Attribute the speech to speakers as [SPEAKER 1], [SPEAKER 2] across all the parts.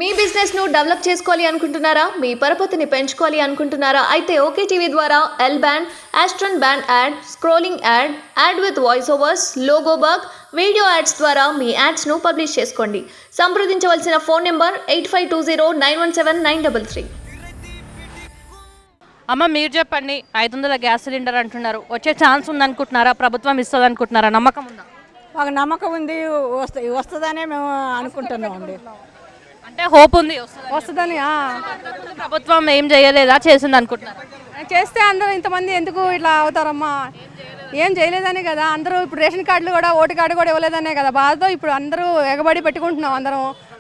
[SPEAKER 1] మీ business ను develop చేసుకోవాలి అనుకుంటున్నారా? మీ పరపతిని పెంచుకోవాలి అనుకుంటున్నారా? అయితే ఓకే టీవీ ద్వారా L band, astron band ad, scrolling ad, ad with voice overs, logo bug, video ads ద్వారా మీ యాడ్స్ ను పబ్లిష్ చేసుకోండి. సంప్రదించవలసిన ఫోన్ నెంబర్ 8520917933.
[SPEAKER 2] అమ్మ మీరు చెప్పండి, 500 గ్యాస్ సిలిండర్ అంటున్నారు, వచ్చే ఛాన్స్ ఉందనుకుంటున్నారా? ప్రభుత్వం ఇస్తుంది అనుకుంటున్నారా? నమ్మకం ఉందా?
[SPEAKER 3] మాకు నమ్మకం ఉంది, వస్తుందనే మేము అనుకుంటున్నాం అండి.
[SPEAKER 2] అంటే హోప్ ఉంది
[SPEAKER 3] వస్తుందని.
[SPEAKER 2] ప్రభుత్వం ఏం చేయలేదా, చేసింది అనుకుంటున్నారు?
[SPEAKER 3] చేస్తే అందరూ ఇంతమంది ఎందుకు ఇట్లా అవుతారమ్మా? ఏం చేయలేదనే కదా అందరూ. ఇప్పుడు రేషన్ కార్డులు కూడా, ఓటు కార్డు కూడా ఇవ్వలేదనే కదా బాధతో ఇప్పుడు అందరూ ఎగబడి పెట్టుకుంటున్నాం.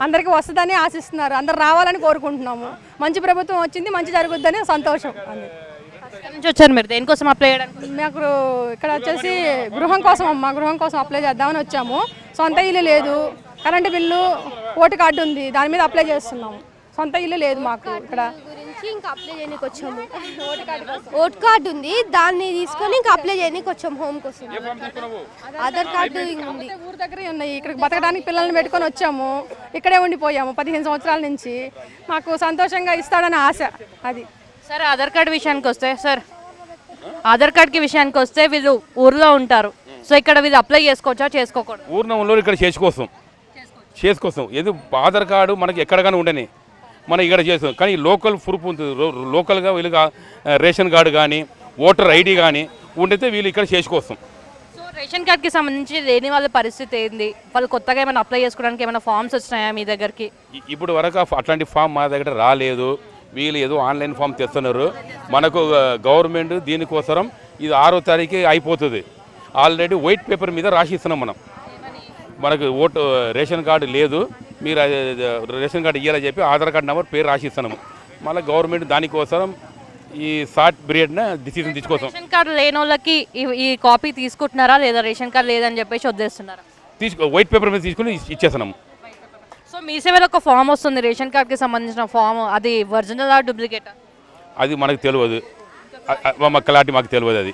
[SPEAKER 3] అందరికీ వస్తుందని ఆశిస్తున్నారు, అందరు రావాలని కోరుకుంటున్నాము. మంచి ప్రభుత్వం వచ్చింది, మంచి జరుగుద్దని సంతోషం.
[SPEAKER 2] నుంచి వచ్చారు మీరు, దేనికోసం అప్లై చేయడానికి?
[SPEAKER 3] మాకు ఇక్కడ వచ్చేసి గృహం కోసం అమ్మ, గృహం కోసం అప్లై చేద్దామని వచ్చాము. సొంత ఇల్లు లేదు, కరెంటు బిల్లు, ఓటు కార్డు ఉంది, దాని మీద అప్లై చేస్తున్నాము. సొంత ఇల్లు లేదు మాకు ఇక్కడ.
[SPEAKER 4] ఇంకా అప్లై చేయడానికి వచ్చాము. ఓట్ కార్డు ఉంది, దాన్ని తీసుకొని ఇంకా అప్లై చేయడానికి వచ్చాము. హోమ్ కోసం ఆధార్ కార్డు ఉంది.
[SPEAKER 3] ఊరు దగ్గరే ఉన్నాయి, ఇక్కడికి బతకడానికి పిల్లల్ని పెట్టుకొని వచ్చాము. ఇక్కడే ఉండిపోయాము 15 సంవత్సరాల నుంచి. మాకు సంతోషంగా ఇస్తాడని ఆశ. అది
[SPEAKER 2] సార్ ఆధార్ కార్డు విషయానికి వస్తే, సార్ ఆధార్ కార్డుకి విషయానికి వస్తే వీళ్ళు ఊర్లో ఉంటారు, సో ఇక్కడ వీళ్ళు అప్లై చేసుకోవచ్చా, చేసుకోకూడదు?
[SPEAKER 5] ఊర్లో ఇక్కడ చేసుకోసం ఏదో ఆధార్ కార్డు మనకి ఎక్కడగానే ఉండని మనం ఇక్కడ చేస్తాం. కానీ లోకల్ ప్రూఫ్ ఉంటుంది, లోకల్గా వీళ్ళుగా రేషన్ కార్డు కానీ ఓటర్ ఐడి కానీ ఉండితే వీళ్ళు ఇక్కడ చేసుకోసం.
[SPEAKER 2] సో రేషన్ కార్డ్కి సంబంధించి లేని వాళ్ళ పరిస్థితి ఏంది? వాళ్ళు కొత్తగా ఏమైనా అప్లై చేసుకోవడానికి ఏమైనా ఫామ్స్ వచ్చినాయా మీ దగ్గరికి?
[SPEAKER 5] ఇప్పుడు వరకు అట్లాంటి ఫామ్ మా దగ్గర రాలేదు. వీళ్ళు ఏదో ఆన్లైన్ ఫామ్ తెస్తున్నారు. మనకు గవర్నమెంట్ దీనికోసం ఇది 6వ తారీఖు అయిపోతుంది. ఆల్రెడీ వైట్ పేపర్ మీద రాసిస్తున్నాం మనం. మనకు రేషన్ కార్డు లేదు, మీరు రేషన్ కార్డు ఇవ్వాలని చెప్పి ఆధార్ కార్డు నెంబర్ పేరు రాసిస్తున్నాము. మళ్ళీ గవర్నమెంట్ దానికోసం ఈ షార్ట్ పీరియడ్న డిసిజన్ తీసుకోసం.
[SPEAKER 2] రేషన్ కార్డు లేని వాళ్ళకి ఈ కాపీ తీసుకుంటున్నారా లేదా? రేషన్ కార్డు లేదని చెప్పేసి వదిలేస్తున్నారా?
[SPEAKER 5] వైట్ పేపర్ మీద తీసుకుని ఇచ్చేస్తున్నాము.
[SPEAKER 2] సో మీ సేవలో ఒక ఫామ్ వస్తుంది రేషన్ కార్డుకి సంబంధించిన ఫామ్, అది ఒరిజినల్ డూప్లికేట్?
[SPEAKER 5] అది మనకు తెలియదు, క్లారిటీ మాకు తెలియదు. అది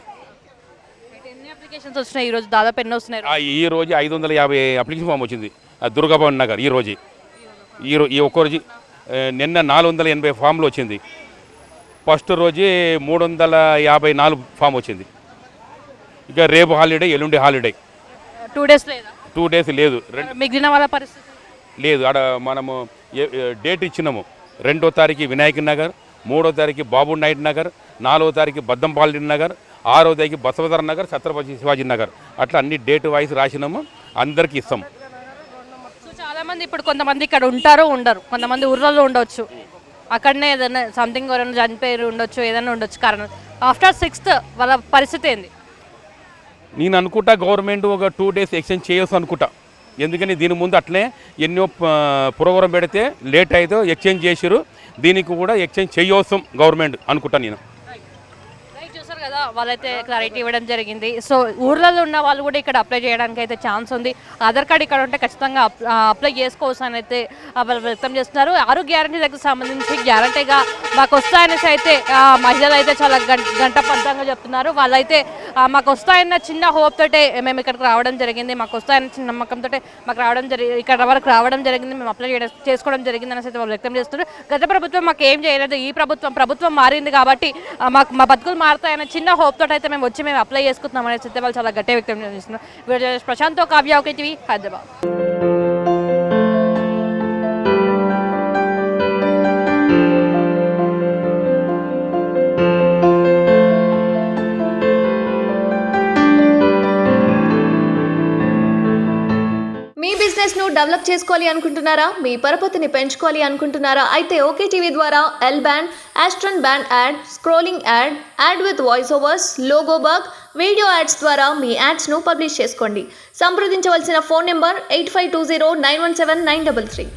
[SPEAKER 2] ఎన్ని అప్లికేషన్స్ వచ్చినాయి ఈరోజు? దాదాపు ఎన్ని వస్తున్నాయి
[SPEAKER 5] ఈ రోజు? 550 అప్లికేషన్ ఫామ్ వచ్చింది దుర్గాభవన్ నగర్. ఈ ఒక్క రోజు నిన్న 480 ఫామ్లు వచ్చింది. ఫస్ట్ రోజు 354 ఫామ్ వచ్చింది. ఇక రేపు హాలిడే, ఎల్లుండి హాలిడే.
[SPEAKER 2] 2 డేస్ లేదా?
[SPEAKER 5] 2 డేస్ లేదు.
[SPEAKER 2] మిగిలిన వాళ్ళ పరిస్థితి
[SPEAKER 5] లేదు. ఆడ మనము డేట్ ఇచ్చినాము. 2వ తారీఖు వినాయక నగర్, 3వ తారీఖు బాబు నాయుడు నగర్, 4వ తారీఖు బద్దంపాలి నగర్, 6వ తారీఖు బసవధర నగర్, ఛత్రపతి శివాజీ నగర్. అట్లా అన్ని డేట్ వైజ్ రాసినాము, అందరికీ ఇస్తాం.
[SPEAKER 2] సో చాలామంది ఇప్పుడు కొంతమంది ఇక్కడ ఉంటారు, ఉండరు, కొంతమంది ఊర్లలో ఉండొచ్చు, అక్కడనే ఏదైనా సంథింగ్ ఎవరైనా చనిపోయి ఉండొచ్చు, ఏదైనా ఉండొచ్చు. కారణం ఆఫ్టర్ 6th వాళ్ళ పరిస్థితి ఏంది?
[SPEAKER 5] నేను అనుకుంటా గవర్నమెంట్ ఒక 2 డేస్ ఎక్స్చేంజ్ చేయొచ్చు అనుకుంటా. ఎందుకని దీని ముందు అట్లనే ఎన్నో ప్రోగ్రాం పెడితే లేట్ అయితే ఎక్స్చేంజ్ చేసారు. దీనికి కూడా ఎక్స్చేంజ్ చేయవసం గవర్నమెంట్ అనుకుంటా నేను.
[SPEAKER 2] చూసారు కదా, వాళ్ళైతే క్లారిటీ ఇవ్వడం జరిగింది. సో ఊర్లలో ఉన్న వాళ్ళు కూడా ఇక్కడ అప్లై చేయడానికి అయితే ఛాన్స్ ఉంది. ఆధార్ కార్డు ఇక్కడ ఉంటే ఖచ్చితంగా అప్లై చేసుకోవచ్చు అని అయితే వాళ్ళు వ్యక్తం చేస్తున్నారు. 6 గ్యారంటీలకు సంబంధించి గ్యారంటీగా మాకు వస్తాయనేసి అయితే మహిళలు అయితే చాలా గంటపద్ధంగా చెప్తున్నారు. వాళ్ళైతే మాకు వస్తాయన్న చిన్న హోప్ తోటే మేము ఇక్కడికి రావడం జరిగింది, మాకు వస్తాయన్న చిన్న నమ్మకంతో మాకు ఇక్కడ వరకు రావడం జరిగింది, మేము అప్లై చేసుకోవడం జరిగింది అనేసి అయితే వాళ్ళు వ్యక్తం చేస్తున్నారు. గత ప్రభుత్వం మాకు ఏం చేయలేదు, ఈ ప్రభుత్వం మారింది కాబట్టి మా బతుకులు మారుతాయన్న చిన్న హోప్ తోటి అయితే మేము అప్లై చేసుకుంటున్నాం అనేసి అయితే వాళ్ళు చాలా గట్టిగా వ్యక్తం చేస్తున్నారు. Video Prashanth Kavya, okay TV, Hyderabad.
[SPEAKER 1] మీ బిజినెస్ ను డెవలప్ చేసుకోవాలి అనుకుంటున్నారా? మీ పరపతిని పెంచుకోవాలి అనుకుంటున్నారా? అయితే ఓకే టీవీ ద్వారా L band, astron band ad, scrolling ad, ad with voice overs, logo bug, video ads ద్వారా మీ యాడ్స్ ను పబ్లిష్ చేసుకోండి. సంప్రదించవలసిన ఫోన్ నెంబర్ 8520917933.